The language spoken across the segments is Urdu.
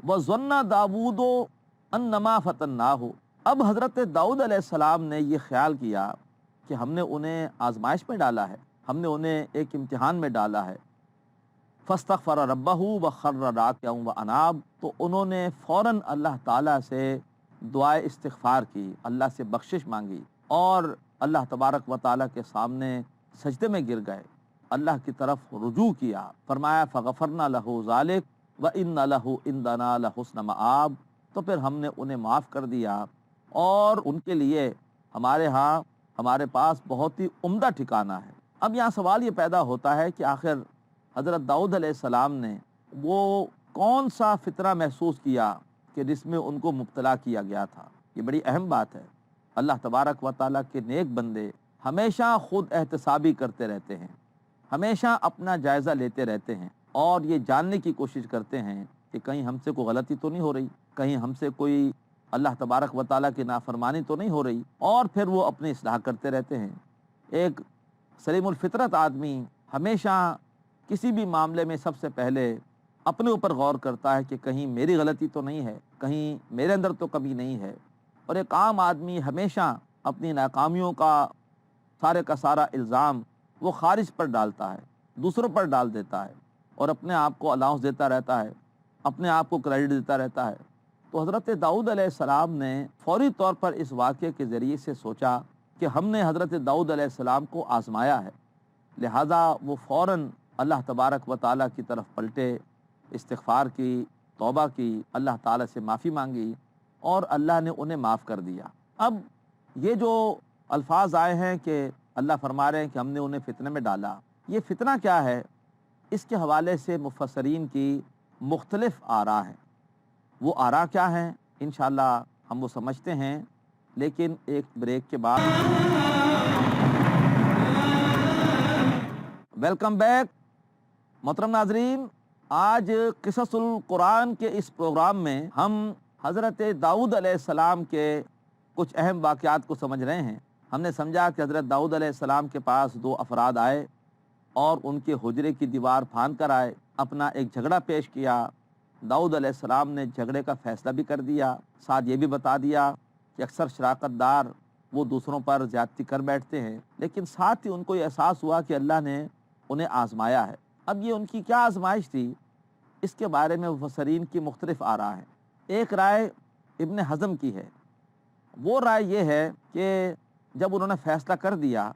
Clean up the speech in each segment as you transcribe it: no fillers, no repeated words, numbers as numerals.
وَظَنَّ داؤد أَنَّمَا فَتَنَّاهُ۔ اب حضرت داؤد علیہ السلام نے یہ خیال کیا کہ ہم نے انہیں آزمائش میں ڈالا ہے، ہم نے انہیں ایک امتحان میں ڈالا ہے۔ فَاسْتَغْفَرَ رَبَّهُ وَخَرَّ رَاكِعًا وَأَنَابَ، تو انہوں نے فوراً اللہ تعالیٰ سے دعائے استغفار کی، اللہ سے بخشش مانگی اور اللہ تبارک و تعالیٰ کے سامنے سجدے میں گر گئے، اللہ کی طرف رجوع کیا۔ فرمایا فَغَفَرْنَا لَهُ ذَلِكَ وَإِنَّ لَهُ عِندَنَا لَحُسْنَ مَآب، تو پھر ہم نے انہیں معاف کر دیا اور ان کے لیے ہمارے ہاں ہمارے پاس بہت ہی عمدہ ٹھکانہ ہے۔ اب یہاں سوال یہ پیدا ہوتا ہے کہ آخر حضرت داؤد علیہ السلام نے وہ کون سا فتنہ محسوس کیا کہ جس میں ان کو مبتلا کیا گیا تھا؟ یہ بڑی اہم بات ہے۔ اللہ تبارک و تعالیٰ کے نیک بندے ہمیشہ خود احتسابی کرتے رہتے ہیں، ہمیشہ اپنا جائزہ لیتے رہتے ہیں اور یہ جاننے کی کوشش کرتے ہیں کہ کہیں ہم سے کوئی غلطی تو نہیں ہو رہی، کہیں ہم سے کوئی اللہ تبارک و تعالیٰ کی نافرمانی تو نہیں ہو رہی، اور پھر وہ اپنی اصلاح کرتے رہتے ہیں۔ ایک سلیم الفطرت آدمی ہمیشہ کسی بھی معاملے میں سب سے پہلے اپنے اوپر غور کرتا ہے کہ کہیں میری غلطی تو نہیں ہے، کہیں میرے اندر تو کمی نہیں ہے، اور ایک عام آدمی ہمیشہ اپنی ناکامیوں کا سارے کا سارا الزام وہ خارج پر ڈالتا ہے، دوسروں پر ڈال دیتا ہے اور اپنے آپ کو الاؤنس دیتا رہتا ہے، اپنے آپ کو کریڈٹ دیتا رہتا ہے۔ تو حضرت داؤد علیہ السلام نے فوری طور پر اس واقعے کے ذریعے سے سوچا کہ ہم نے حضرت داؤد علیہ السلام کو آزمایا ہے، لہٰذا وہ فوراً اللہ تبارک و تعالیٰ کی طرف پلٹے، استغفار کی، توبہ کی، اللہ تعالیٰ سے معافی مانگی اور اللہ نے انہیں معاف کر دیا۔ اب یہ جو الفاظ آئے ہیں کہ اللہ فرما رہے ہیں کہ ہم نے انہیں فتنے میں ڈالا، یہ فتنہ کیا ہے؟ اس کے حوالے سے مفسرین کی مختلف آراء ہیں۔ وہ آراء کیا ہیں انشاءاللہ ہم وہ سمجھتے ہیں، لیکن ایک بریک کے بعد۔ ویلکم بیک محترم ناظرین، آج قصص القرآن کے اس پروگرام میں ہم حضرت داؤد علیہ السلام کے کچھ اہم واقعات کو سمجھ رہے ہیں۔ ہم نے سمجھا کہ حضرت داؤد علیہ السلام کے پاس دو افراد آئے اور ان کے حجرے کی دیوار پھاند کر آئے، اپنا ایک جھگڑا پیش کیا۔ داؤد علیہ السلام نے جھگڑے کا فیصلہ بھی کر دیا، ساتھ یہ بھی بتا دیا کہ اکثر شراکت دار وہ دوسروں پر زیادتی کر بیٹھتے ہیں، لیکن ساتھ ہی ان کو یہ احساس ہوا کہ اللہ نے انہیں آزمایا ہے۔ اب یہ ان کی کیا آزمائش تھی، اس کے بارے میں مفسرین کی مختلف آراء ہیں۔ ایک رائے ابن حزم کی ہے، وہ رائے یہ ہے کہ جب انہوں نے فیصلہ کر دیا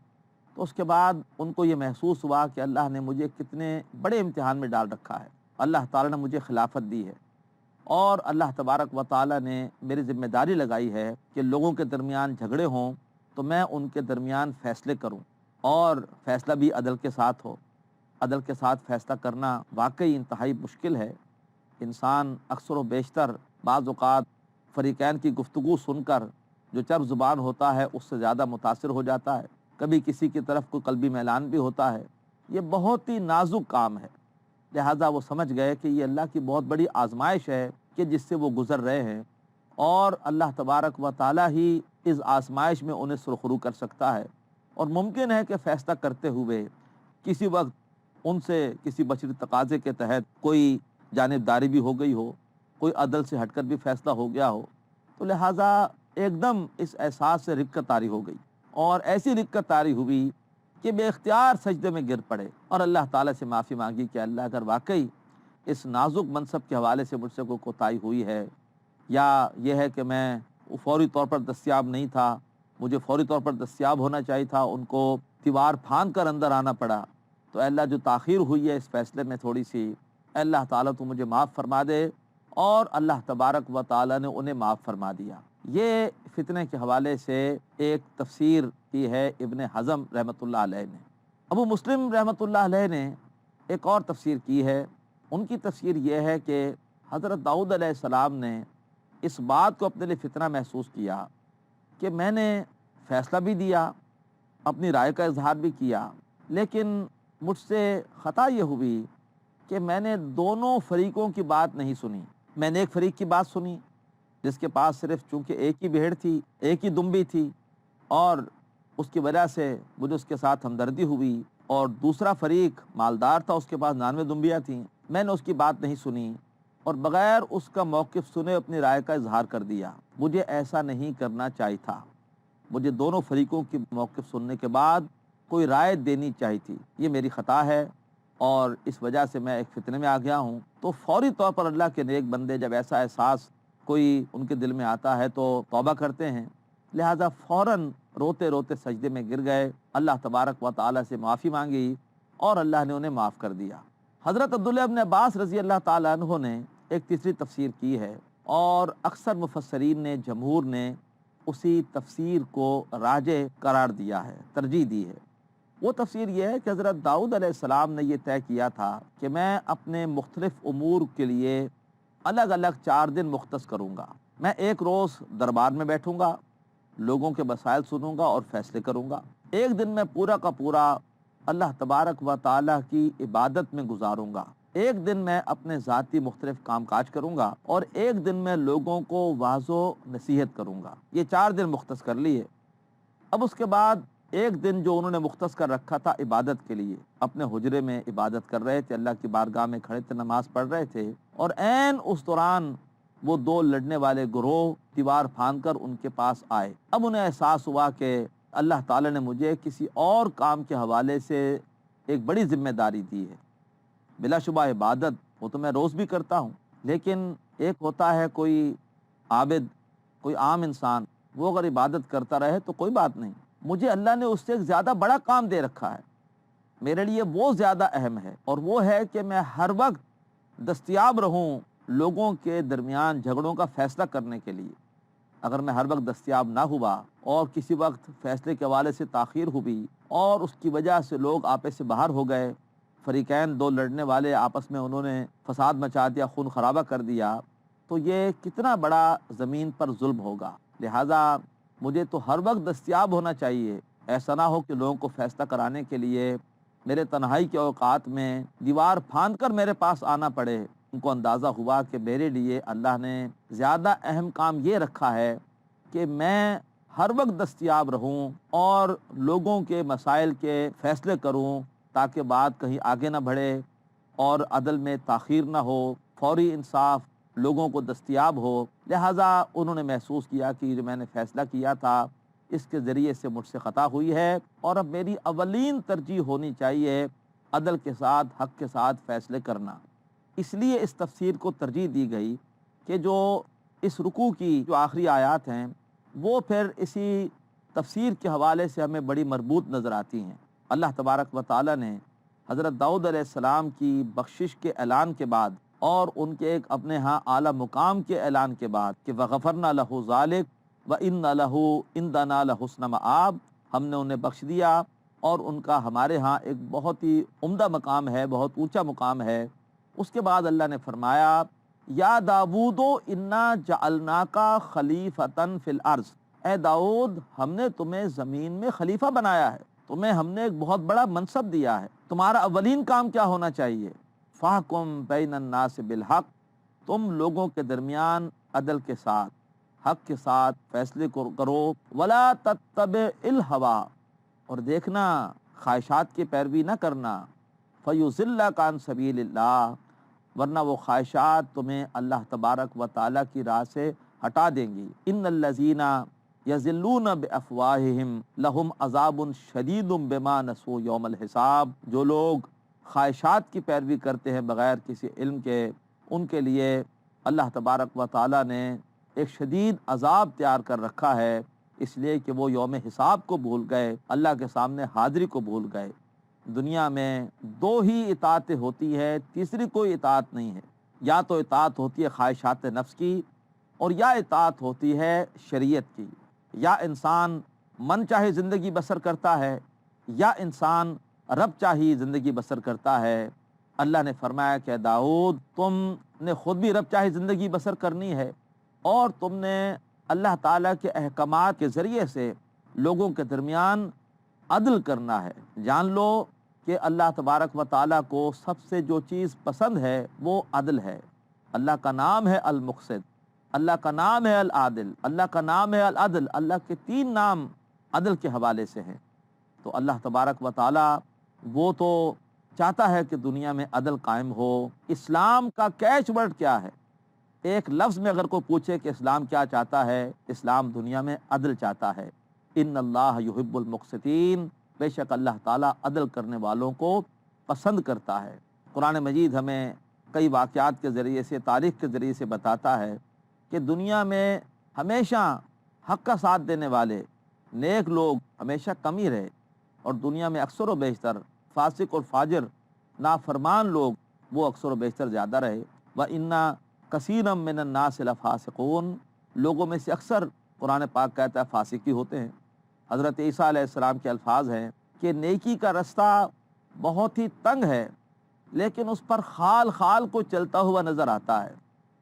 تو اس کے بعد ان کو یہ محسوس ہوا کہ اللہ نے مجھے کتنے بڑے امتحان میں ڈال رکھا ہے، اللہ تعالیٰ نے مجھے خلافت دی ہے اور اللہ تبارک و تعالیٰ نے میری ذمہ داری لگائی ہے کہ لوگوں کے درمیان جھگڑے ہوں تو میں ان کے درمیان فیصلے کروں، اور فیصلہ بھی عدل کے ساتھ ہو۔ عدل کے ساتھ فیصلہ کرنا واقعی انتہائی مشکل ہے۔ انسان اکثر و بیشتر بعض اوقات فریقین کی گفتگو سن کر جو چرب زبان ہوتا ہے اس سے زیادہ متاثر ہو جاتا ہے، کبھی کسی کی طرف کوئی قلبی میلان بھی ہوتا ہے۔ یہ بہت ہی نازک کام ہے، لہٰذا وہ سمجھ گئے کہ یہ اللہ کی بہت بڑی آزمائش ہے کہ جس سے وہ گزر رہے ہیں، اور اللہ تبارک و تعالیٰ ہی اس آزمائش میں انہیں سرخرو کر سکتا ہے، اور ممکن ہے کہ فیصلہ کرتے ہوئے کسی وقت ان سے کسی بشری تقاضے کے تحت کوئی جانبداری بھی ہو گئی ہو، کوئی عدل سے ہٹ کر بھی فیصلہ ہو گیا ہو، تو لہٰذا ایک دم اس احساس سے رکت طاری ہو گئی، اور ایسی رکت طاری ہوئی کہ بے اختیار سجدے میں گر پڑے اور اللہ تعالیٰ سے معافی مانگی کہ اللہ اگر واقعی اس نازک منصب کے حوالے سے مجھ سے کوئی کوتاہی ہوئی ہے، یا یہ ہے کہ میں فوری طور پر دستیاب نہیں تھا، مجھے فوری طور پر دستیاب ہونا چاہیے تھا، ان کو دیوار پھاند کر اندر آنا پڑا، تو اے اللہ جو تاخیر ہوئی ہے اس فیصلے میں تھوڑی سی، اے اللہ تعالیٰ تو مجھے معاف فرما دے، اور اللہ تبارک و تعالیٰ نے انہیں معاف فرما دیا۔ یہ فتنے کے حوالے سے ایک تفسیر کی ہے ابن حزم رحمۃ اللہ علیہ نے۔ ابو مسلم رحمۃ اللہ علیہ نے ایک اور تفسیر کی ہے، ان کی تفسیر یہ ہے کہ حضرت داؤد علیہ السلام نے اس بات کو اپنے لیے فتنہ محسوس کیا کہ میں نے فیصلہ بھی دیا، اپنی رائے کا اظہار بھی کیا، لیکن مجھ سے خطا یہ ہوئی کہ میں نے دونوں فریقوں کی بات نہیں سنی۔ میں نے ایک فریق کی بات سنی جس کے پاس صرف چونکہ ایک ہی بھیڑ تھی، ایک ہی دمبی تھی، اور اس کی وجہ سے مجھے اس کے ساتھ ہمدردی ہوئی، اور دوسرا فریق مالدار تھا، اس کے پاس 99 دمبیاں تھیں، میں نے اس کی بات نہیں سنی، اور بغیر اس کا موقف سنے اپنی رائے کا اظہار کر دیا۔ مجھے ایسا نہیں کرنا چاہیے تھا، مجھے دونوں فریقوں کی موقف سننے کے بعد کوئی رائے دینی چاہیے تھی، یہ میری خطا ہے اور اس وجہ سے میں ایک فتنے میں آ گیا ہوں۔ تو فوری طور پر اللہ کے نیک بندے جب ایسا احساس کوئی ان کے دل میں آتا ہے تو توبہ کرتے ہیں، لہٰذا فوراً روتے روتے سجدے میں گر گئے، اللہ تبارک و تعالیٰ سے معافی مانگی اور اللہ نے انہیں معاف کر دیا۔ حضرت عبداللہ ابن عباس رضی اللہ تعالیٰ عنہ نے ایک تیسری تفسیر کی ہے اور اکثر مفسرین نے، جمہور نے اسی تفسیر کو راجح قرار دیا ہے، ترجیح دی ہے۔ وہ تفسیر یہ ہے کہ حضرت داؤد علیہ السلام نے یہ طے کیا تھا کہ میں اپنے مختلف امور کے لیے الگ الگ 4 دن مختص کروں گا۔ میں ایک روز دربار میں بیٹھوں گا، لوگوں کے مسائل سنوں گا اور فیصلے کروں گا۔ ایک دن میں پورا کا پورا اللہ تبارک و تعالیٰ کی عبادت میں گزاروں گا۔ ایک دن میں اپنے ذاتی مختلف کام کاج کروں گا اور ایک دن میں لوگوں کو واعظ و نصیحت کروں گا۔ یہ 4 دن مختص کر لیے۔ اب اس کے بعد ایک دن جو انہوں نے مختص کر رکھا تھا عبادت کے لیے، اپنے حجرے میں عبادت کر رہے تھے، اللہ کی بارگاہ میں کھڑے تھے، نماز پڑھ رہے تھے، اور عین اس دوران وہ 2 لڑنے والے گروہ دیوار پھاند کر ان کے پاس آئے۔ اب انہیں احساس ہوا کہ اللہ تعالیٰ نے مجھے کسی اور کام کے حوالے سے ایک بڑی ذمہ داری دی ہے۔ بلا شبہ عبادت وہ تو میں روز بھی کرتا ہوں، لیکن ایک ہوتا ہے کوئی عابد، کوئی عام انسان، وہ اگر عبادت کرتا رہے تو کوئی بات نہیں، مجھے اللہ نے اس سے ایک زیادہ بڑا کام دے رکھا ہے، میرے لیے وہ زیادہ اہم ہے، اور وہ ہے کہ میں ہر وقت دستیاب رہوں لوگوں کے درمیان جھگڑوں کا فیصلہ کرنے کے لیے۔ اگر میں ہر وقت دستیاب نہ ہوا اور کسی وقت فیصلے کے حوالے سے تاخیر ہوئی اور اس کی وجہ سے لوگ آپس سے باہر ہو گئے، فریقین 2 لڑنے والے آپس میں انہوں نے فساد مچا دیا، خون خرابہ کر دیا، تو یہ کتنا بڑا زمین پر ظلم ہوگا۔ لہٰذا مجھے تو ہر وقت دستیاب ہونا چاہیے، ایسا نہ ہو کہ لوگوں کو فیصلہ کرانے کے لیے میرے تنہائی کے اوقات میں دیوار پھاند کر میرے پاس آنا پڑے۔ ان کو اندازہ ہوا کہ میرے لیے اللہ نے زیادہ اہم کام یہ رکھا ہے کہ میں ہر وقت دستیاب رہوں اور لوگوں کے مسائل کے فیصلے کروں، تاکہ بات کہیں آگے نہ بڑھے اور عدل میں تاخیر نہ ہو، فوری انصاف لوگوں کو دستیاب ہو۔ لہٰذا انہوں نے محسوس کیا کہ جو میں نے فیصلہ کیا تھا اس کے ذریعے سے مجھ سے خطا ہوئی ہے، اور اب میری اولین ترجیح ہونی چاہیے عدل کے ساتھ، حق کے ساتھ فیصلے کرنا۔ اس لیے اس تفسیر کو ترجیح دی گئی کہ جو اس رکوع کی جو آخری آیات ہیں وہ پھر اسی تفسیر کے حوالے سے ہمیں بڑی مربوط نظر آتی ہیں۔ اللہ تبارک و تعالیٰ نے حضرت داؤد علیہ السلام کی بخشش کے اعلان کے بعد اور ان کے ایک اپنے ہاں اعلیٰ مقام کے اعلان کے بعد کہ وَغَفَرْنَا لَهُ ذَلِكَ وَإِنَّ لَهُ عِندَنَا لَحُسْنَ مَآب، ہم نے انہیں بخش دیا اور ان کا ہمارے ہاں ایک بہت ہی عمدہ مقام ہے، بہت اونچا مقام ہے۔ اس کے بعد اللہ نے فرمایا یا داود انا جعلناکا خلیفتن فی الارض، اے داؤد ہم نے تمہیں زمین میں خلیفہ بنایا ہے، تمہیں ہم نے ایک بہت بڑا منصب دیا ہے۔ تمہارا اولین کام کیا ہونا چاہیے؟ فاحکم بین الناس بالحق، تم لوگوں کے درمیان عدل کے ساتھ، حق کے ساتھ فیصلے کرو، ولا تتبع الہوا، اور دیکھنا خواہشات کی پیروی نہ کرنا، فیضلک عن سبیل اللہ، ورنہ وہ خواہشات تمہیں اللہ تبارک و تعالیٰ کی راہ سے ہٹا دیں گی۔ ان الذین یضلون بافواہہم لہم عذاب شدید بما نسوا یوم الحساب، جو لوگ خواہشات کی پیروی کرتے ہیں بغیر کسی علم کے، ان کے لیے اللہ تبارک و تعالیٰ نے ایک شدید عذاب تیار کر رکھا ہے، اس لیے کہ وہ یوم حساب کو بھول گئے، اللہ کے سامنے حاضری کو بھول گئے۔ دنیا میں 2 ہی اطاعتیں ہوتی ہے، تیسری کوئی اطاعت نہیں ہے، یا تو اطاعت ہوتی ہے خواہشات نفس کی، اور یا اطاعت ہوتی ہے شریعت کی۔ یا انسان من چاہے زندگی بسر کرتا ہے، یا انسان رب چاہی زندگی بسر کرتا ہے۔ اللہ نے فرمایا کہ داؤد تم نے خود بھی رب چاہی زندگی بسر کرنی ہے، اور تم نے اللہ تعالیٰ کے احکامات کے ذریعے سے لوگوں کے درمیان عدل کرنا ہے۔ جان لو کہ اللہ تبارک و تعالیٰ کو سب سے جو چیز پسند ہے وہ عدل ہے۔ اللہ کا نام ہے المقسط، اللہ کا نام ہے العادل، اللہ کا نام ہے العدل، اللہ کے 3 نام عدل کے حوالے سے ہیں۔ تو اللہ تبارک و تعالیٰ وہ تو چاہتا ہے کہ دنیا میں عدل قائم ہو۔ اسلام کا کیچ ورڈ کیا ہے؟ ایک لفظ میں اگر کوئی پوچھے کہ اسلام کیا چاہتا ہے، اسلام دنیا میں عدل چاہتا ہے۔ ان اللہ یحب المقسطین، بے شک اللہ تعالیٰ عدل کرنے والوں کو پسند کرتا ہے۔ قرآن مجید ہمیں کئی واقعات کے ذریعے سے، تاریخ کے ذریعے سے بتاتا ہے کہ دنیا میں ہمیشہ حق کا ساتھ دینے والے نیک لوگ ہمیشہ کم ہی رہے، اور دنیا میں اکثر و بیشتر فاسق اور فاجر نافرمان لوگ وہ اکثر و بیشتر زیادہ رہے۔ وَإِنَّ کثیرا من الناس لفاسقون، لوگوں میں سے اکثر قرآن پاک کہتا ہے فاسق ہی ہوتے ہیں۔ حضرت عیسیٰ علیہ السلام کے الفاظ ہیں کہ نیکی کا رستہ بہت ہی تنگ ہے، لیکن اس پر خال خال کو چلتا ہوا نظر آتا ہے،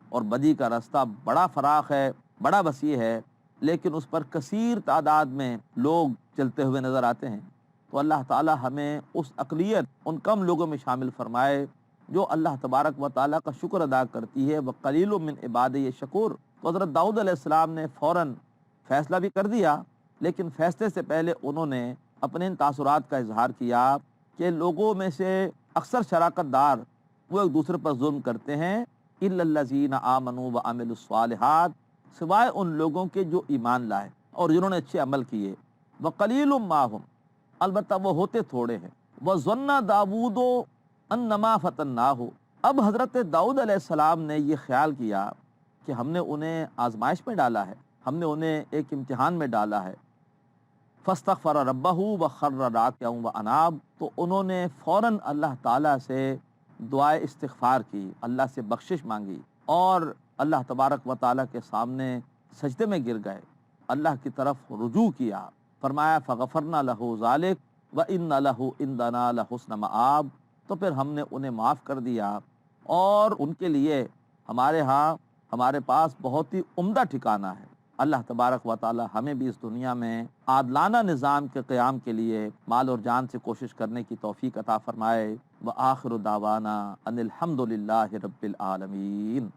اور بدی کا رستہ بڑا فراخ ہے، بڑا وسیع ہے، لیکن اس پر کثیر تعداد میں لوگ چلتے ہوئے نظر آتے ہیں۔ تو اللہ تعالی ہمیں اس اقلیت، ان کم لوگوں میں شامل فرمائے جو اللہ تبارک و تعالیٰ کا شکر ادا کرتی ہے۔ وَقَلِيلٌ مِّنْ عِبَادِيَ الشَّكُورُ۔ تو حضرت داؤد علیہ السلام نے فوراً فیصلہ بھی کر دیا، لیکن فیصلے سے پہلے انہوں نے اپنے ان تاثرات کا اظہار کیا کہ لوگوں میں سے اکثر شراکت دار وہ ایک دوسرے پر ظلم کرتے ہیں، إِلَّا الَّذِينَ آمَنُوا وَعَمِلُوا الصَّالِحَاتِ، سوائے ان لوگوں کے جو ایمان لائے اور جنہوں نے اچھے عمل کیے۔ وَقَلِيلٌ مَّا هُمْ، البتہ وہ ہوتے تھوڑے ہیں۔ وَظَنَّ داؤد انما فتناہ، اب حضرت داؤد علیہ السلام نے یہ خیال کیا کہ ہم نے انہیں آزمائش میں ڈالا ہے، ہم نے انہیں ایک امتحان میں ڈالا ہے۔ فاستغفر ربہ وخر راکعا واناب، تو انہوں نے فوراً اللہ تعالیٰ سے دعائے استغفار کی، اللہ سے بخشش مانگی، اور اللہ تبارک و تعالیٰ کے سامنے سجدے میں گر گئے، اللہ کی طرف رجوع کیا۔ فرمایا فغفرنا لہ ذالک وان لہ عندنا لحسن مآب، تو پھر ہم نے انہیں معاف کر دیا، اور ان کے لیے ہمارے ہاں، ہمارے پاس بہت ہی عمدہ ٹھکانہ ہے۔ اللہ تبارک و تعالی ہمیں بھی اس دنیا میں عادلانہ نظام کے قیام کے لیے مال اور جان سے کوشش کرنے کی توفیق عطا فرمائے۔ وآخر دعوانا ان الحمد للہ رب العالمین۔